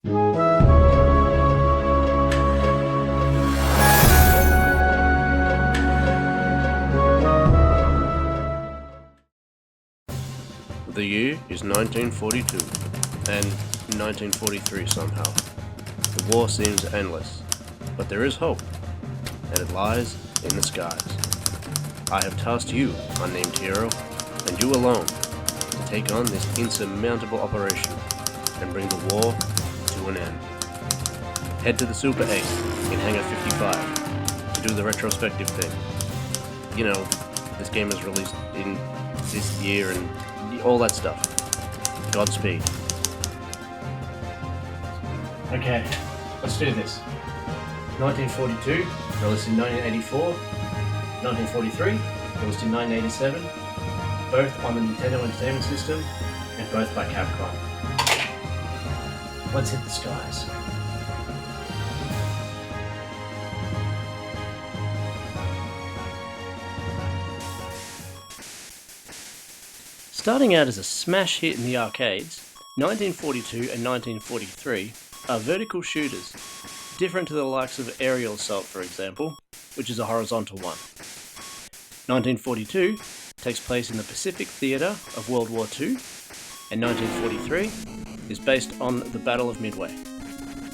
The year is 1942, and 1943 somehow. The war seems endless, but there is hope, and it lies in the skies. I have tasked you, unnamed hero, and you alone, to take on this insurmountable operation and bring the war to an end. Head to the Super 8 in Hangar 55 to do the retrospective thing. You know, this game was released in this year and all that stuff. Godspeed. Okay, let's do this. 1942, released in 1984. 1943, released in 1987. Both on the Nintendo Entertainment System, and both by Capcom. Let's hit the skies. Starting out as a smash hit in the arcades, 1942 and 1943 are vertical shooters, different to the likes of Aerial Assault, for example, which is a horizontal one. 1942 takes place in the Pacific Theatre of World War II, and 1943 is based on the Battle of Midway.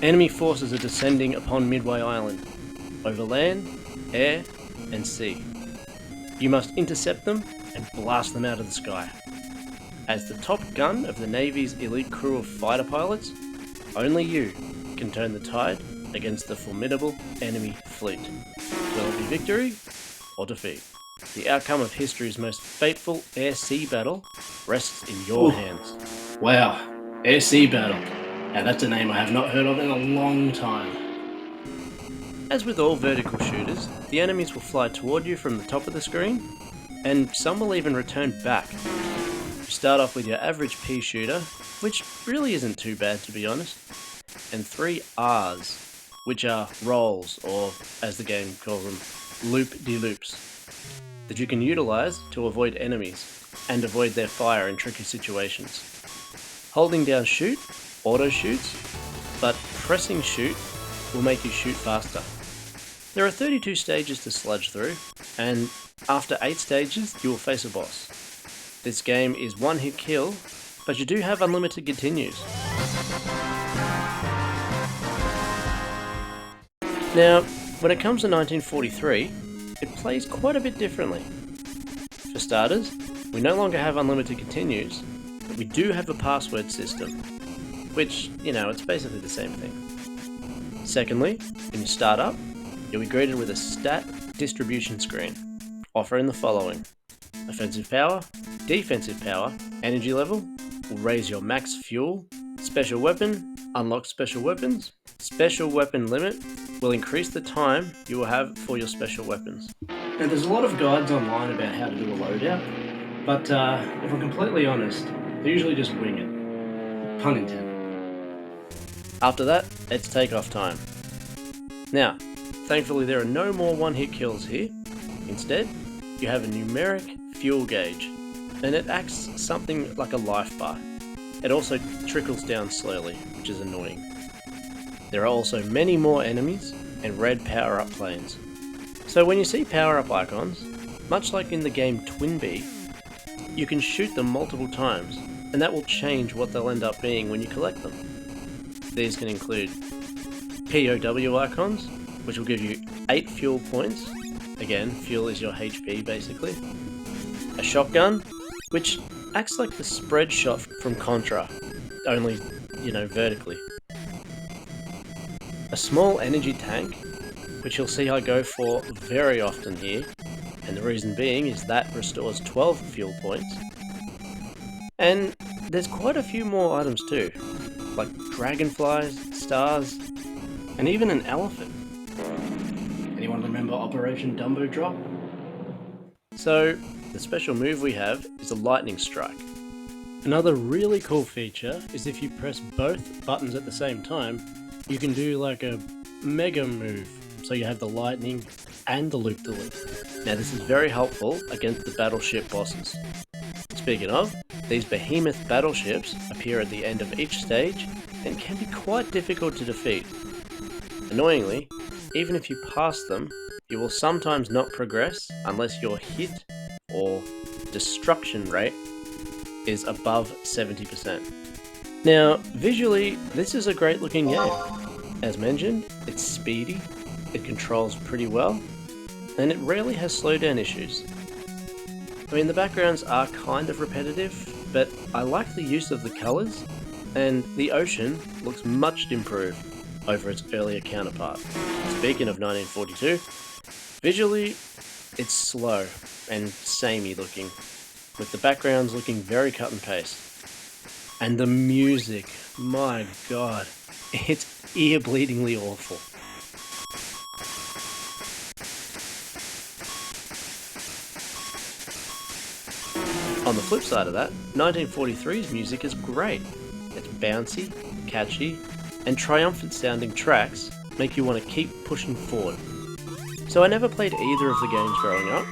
Enemy forces are descending upon Midway Island, over land, air, and sea. You must intercept them and blast them out of the sky. As the top gun of the Navy's elite crew of fighter pilots, only you can turn the tide against the formidable enemy fleet. Will it be victory or defeat? The outcome of history's most fateful air-sea battle rests in your hands. Wow, air-sea battle. Now that's a name I have not heard of in a long time. As with all vertical shooters, the enemies will fly toward you from the top of the screen, and some will even return back. You start off with your average pea shooter, which really isn't too bad to be honest, and 3 Rs, which are rolls, or as the game calls them, loop-de-loops, that you can utilise to avoid enemies and avoid their fire in tricky situations. Holding down shoot auto shoots, but pressing shoot will make you shoot faster. There are 32 stages to sludge through, and after 8 stages you will face a boss. This game is one hit kill, but you do have unlimited continues. Now, when it comes to 1943, it plays quite a bit differently. For starters, we no longer have unlimited continues, but we do have a password system, which, it's basically the same thing. Secondly, when you start up, you'll be greeted with a stat distribution screen, offering the following: offensive power, defensive power, energy level will raise your max fuel, special weapon, unlock special weapons, special weapon limit will increase the time you will have for your special weapons. Now there's a lot of guides online about how to do a loadout, but if I'm completely honest, they usually just wing it. Pun intended. After that, it's takeoff time. Now, thankfully there are no more one-hit kills here. Instead, you have a numeric fuel gauge, and it acts something like a life bar. It also trickles down slowly, which is annoying. There are also many more enemies and red power-up planes. So when you see power-up icons, much like in the game Twinbee, you can shoot them multiple times, and that will change what they'll end up being when you collect them. These can include POW icons, which will give you 8 fuel points. Again, fuel is your HP basically. A shotgun, which acts like the spread shot from Contra, only, vertically. A small energy tank, which you'll see I go for very often here, and the reason being is that restores 12 fuel points. And there's quite a few more items too, like dragonflies, stars, and even an elephant. Anyone remember Operation Dumbo Drop? So, the special move we have is a lightning strike. Another really cool feature is if you press both buttons at the same time, you can do like a mega move, so you have the lightning and the loop-de-loop. Now this is very helpful against the battleship bosses. Speaking of, these behemoth battleships appear at the end of each stage and can be quite difficult to defeat. Annoyingly, even if you pass them, you will sometimes not progress unless your hit or destruction rate is above 70%. Now, visually, this is a great looking game. As mentioned, it's speedy, it controls pretty well, and it rarely has slowdown issues. I mean, the backgrounds are kind of repetitive, but I like the use of the colours, and the ocean looks much improved over its earlier counterpart. Speaking of 1942, visually, it's slow and samey looking, with the backgrounds looking very cut and paste. And the music, my god, it's ear-bleedingly awful. On the flip side of that, 1943's music is great. It's bouncy, catchy, and triumphant sounding tracks make you want to keep pushing forward. So I never played either of the games growing up,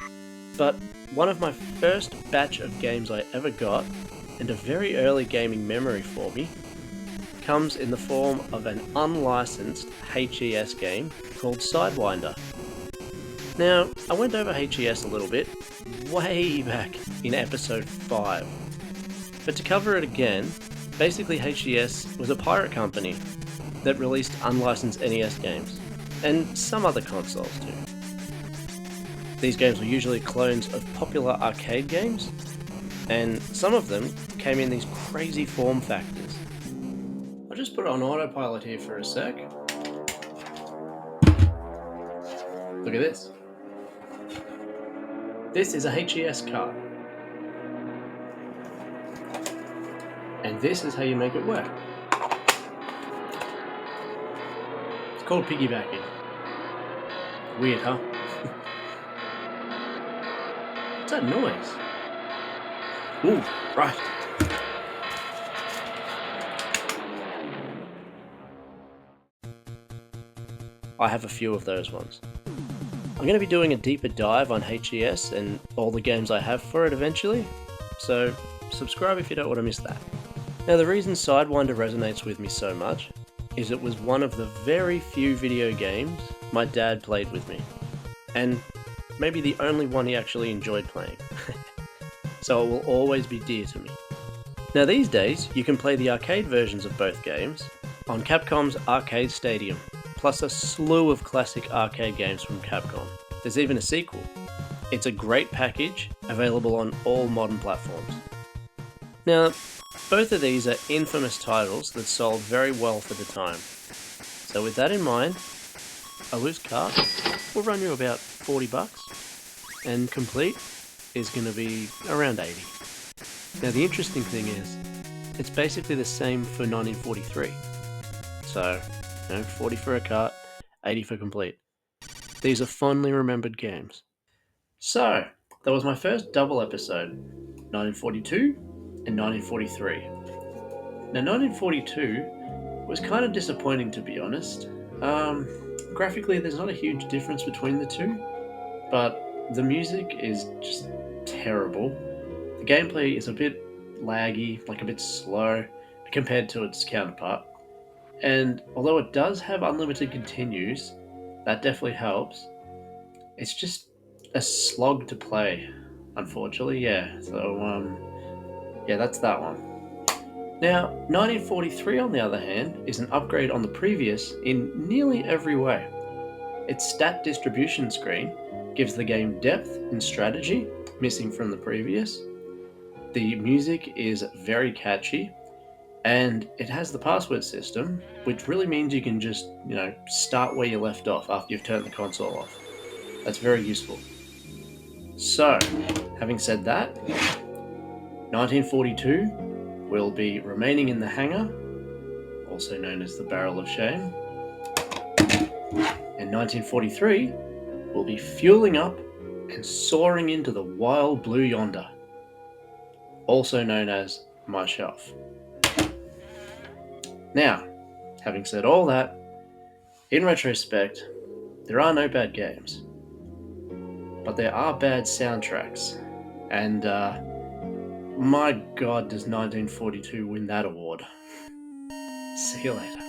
but one of my first batch of games I ever got, and a very early gaming memory for me, comes in the form of an unlicensed HES game called Sidewinder. Now, I went over HES a little bit, way back in episode 5. But to cover it again, basically HES was a pirate company that released unlicensed NES games, and some other consoles too. These games were usually clones of popular arcade games, and some of them came in these crazy form factors. I'll just put it on autopilot here for a sec. Look at this. This is a HES card. And this is how you make it work. It's called piggybacking. Weird, huh? What's that noise? Ooh, right. I have a few of those ones. I'm going to be doing a deeper dive on HES and all the games I have for it eventually, so subscribe if you don't want to miss that. Now, the reason Sidewinder resonates with me so much is it was one of the very few video games my dad played with me, and maybe the only one he actually enjoyed playing. So it will always be dear to me. Now these days, you can play the arcade versions of both games on Capcom's Arcade Stadium, plus a slew of classic arcade games from Capcom. There's even a sequel. It's a great package, available on all modern platforms. Now, both of these are infamous titles that sold very well for the time. So with that in mind, a loose cart will run you about $40, and complete is going to be around 80. Now the interesting thing is, it's basically the same for 1943. So, 40 for a cart, 80 for complete. These are fondly remembered games. So, that was my first double episode, 1942 and 1943. Now 1942 was kind of disappointing, to be honest. Graphically there's not a huge difference between the two, but the music is just terrible. The gameplay is a bit laggy, like a bit slow, compared to its counterpart. And although it does have unlimited continues, that definitely helps. It's just a slog to play, unfortunately, yeah. So, yeah, that's that one. Now, 1943, on the other hand, is an upgrade on the previous in nearly every way. Its stat distribution screen gives the game depth and strategy, missing from the previous. The music is very catchy, and it has the password system, which really means you can just, start where you left off after you've turned the console off. That's very useful. So, having said that, 1942 will be remaining in the hangar, also known as the Barrel of Shame, and 1943 will be fueling up and soaring into the wild blue yonder, also known as my shelf. Now, having said all that, in retrospect, there are no bad games, but there are bad soundtracks, and my god, does 1942 win that award. See you later.